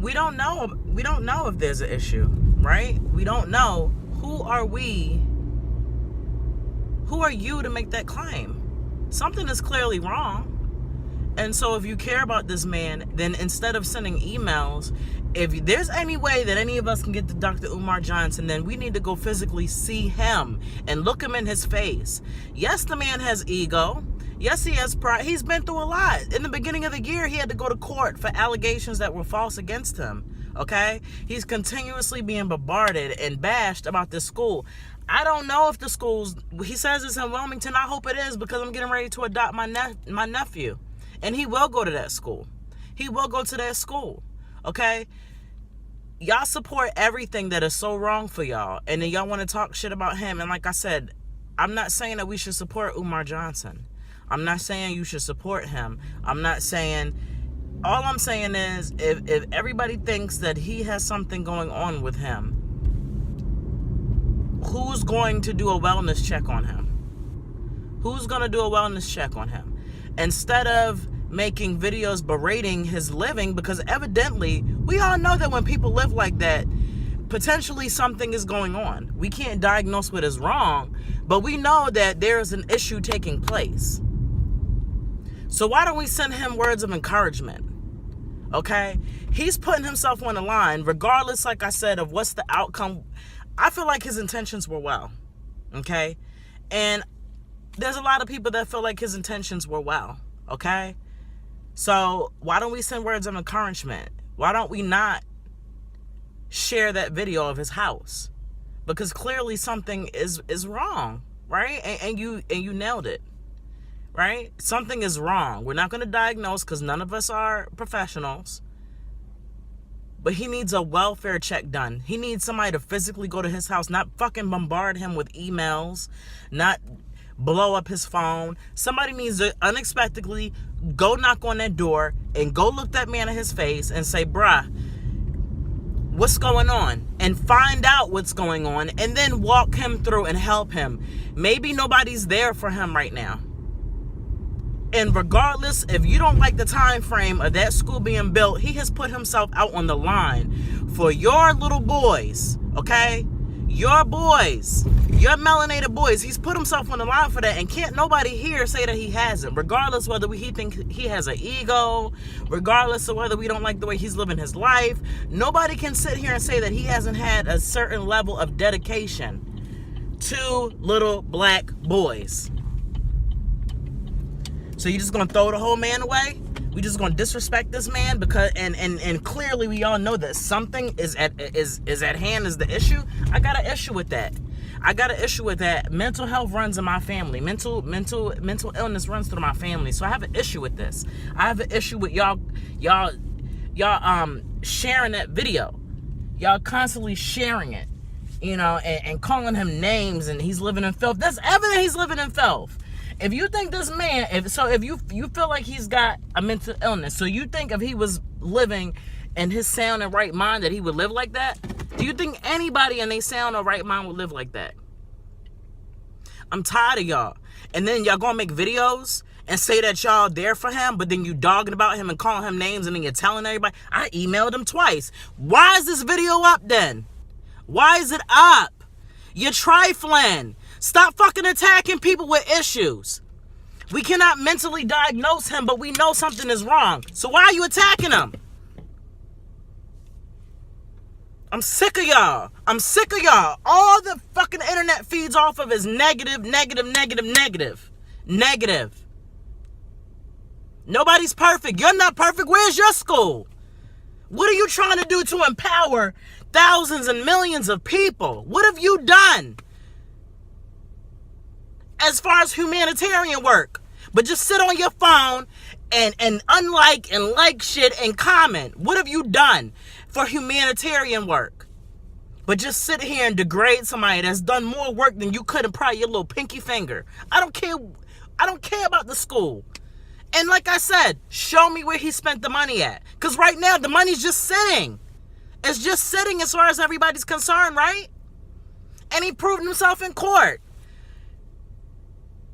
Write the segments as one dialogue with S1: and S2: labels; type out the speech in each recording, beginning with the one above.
S1: we don't know. We don't know if there's an issue, right? We don't know. Who are we? Who are you to make that claim? Something is clearly wrong. And so if you care about this man, then instead of sending emails, if there's any way that any of us can get to Dr. Umar Johnson, then we need to go physically see him and look him in his face. Yes, the man has ego. Yes, he has pride. He's been through a lot. In the beginning of the year, he had to go to court for allegations that were false against him. Okay? He's continuously being bombarded and bashed about this school. I don't know if the school's, he says it's in Wilmington. I hope it is, because I'm getting ready to adopt my nephew. And he will go to that school. He will go to that school. Okay? Y'all support everything that is so wrong for y'all. And then y'all want to talk shit about him. And like I said, I'm not saying that we should support Umar Johnson. I'm not saying you should support him. I'm not saying... All I'm saying is, if everybody thinks that he has something going on with him, who's going to do a wellness check on him? Who's going to do a wellness check on him? Instead of making videos berating his living, because evidently, we all know that when people live like that, potentially something is going on. We can't diagnose what is wrong, but we know that there is an issue taking place. So why don't we send him words of encouragement? Okay? He's putting himself on the line, regardless, like I said, of what's the outcome. I feel like his intentions were well. Okay? And there's a lot of people that feel like his intentions were well. Okay? So why don't we send words of encouragement? Why don't we not share that video of his house? Because clearly something is wrong, right? And you nailed it. Right? Something is wrong. We're not going to diagnose, because none of us are professionals. But he needs a welfare check done. He needs somebody to physically go to his house, not fucking bombard him with emails, not blow up his phone. Somebody needs to unexpectedly go knock on that door and go look that man in his face and say, bruh, what's going on? And find out what's going on, and then walk him through and help him. Maybe nobody's there for him right now. And regardless, if you don't like the time frame of that school being built, he has put himself out on the line for your little boys, okay? Your boys, your melanated boys. He's put himself on the line for that, and can't nobody here say that he hasn't, regardless whether he think he has an ego, regardless of whether we don't like the way he's living his life. Nobody can sit here and say that he hasn't had a certain level of dedication to little black boys. So you just gonna throw the whole man away? We just gonna disrespect this man because and clearly we all know that something is at hand is the issue. I got an issue with that. Mental health runs in my family. Mental illness runs through my family. So I have an issue with this. I have an issue with y'all sharing that video. Y'all constantly sharing it, you know, and calling him names, and he's living in filth. That's evident he's living in filth. If you think this man, if you feel like he's got a mental illness, so you think if he was living in his sound and right mind that he would live like that? Do you think anybody in their sound or right mind would live like that? I'm tired of y'all. And then y'all gonna make videos and say that y'all there for him, but then you dogging about him and calling him names, and then you're telling everybody. I emailed him twice. Why is this video up then? Why is it up? You're trifling. Stop fucking attacking people with issues. We cannot mentally diagnose him, but we know something is wrong. So why are you attacking him? I'm sick of y'all. All the fucking internet feeds off of is negative. Nobody's perfect. You're not perfect. Where's your school? What are you trying to do to empower thousands and millions of people? What have you done as far as humanitarian work? But just sit on your phone and unlike and like shit and comment. What have you done for humanitarian work? But just sit here and degrade somebody that's done more work than you could in probably your little pinky finger. I don't care about the school. And like I said, show me where he spent the money at. Because right now, the money's just sitting. It's just sitting as far as everybody's concerned, right? And he proved himself in court.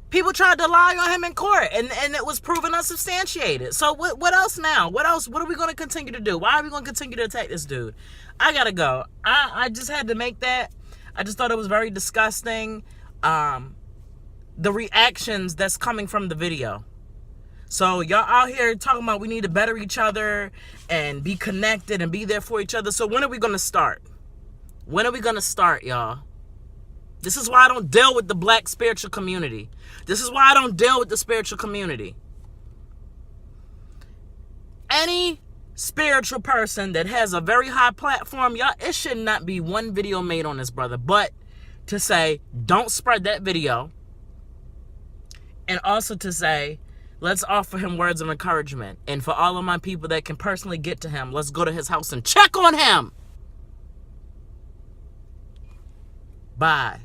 S1: People tried to lie on him in court, and it was proven unsubstantiated. So what else now? What else? What are we going to continue to do? Why are we going to continue to attack this dude? I gotta go. I just had to make that. I just thought it was very disgusting. The reactions that's coming from the video. So y'all out here talking about we need to better each other and be connected and be there for each other. So when are we going to start? When are we going to start, y'all? This is why I don't deal with the black spiritual community. This is why I don't deal with the spiritual community. Any spiritual person that has a very high platform, y'all, it should not be one video made on this brother, but to say, don't spread that video. And also to say, let's offer him words of encouragement. And for all of my people that can personally get to him, let's go to his house and check on him. Bye.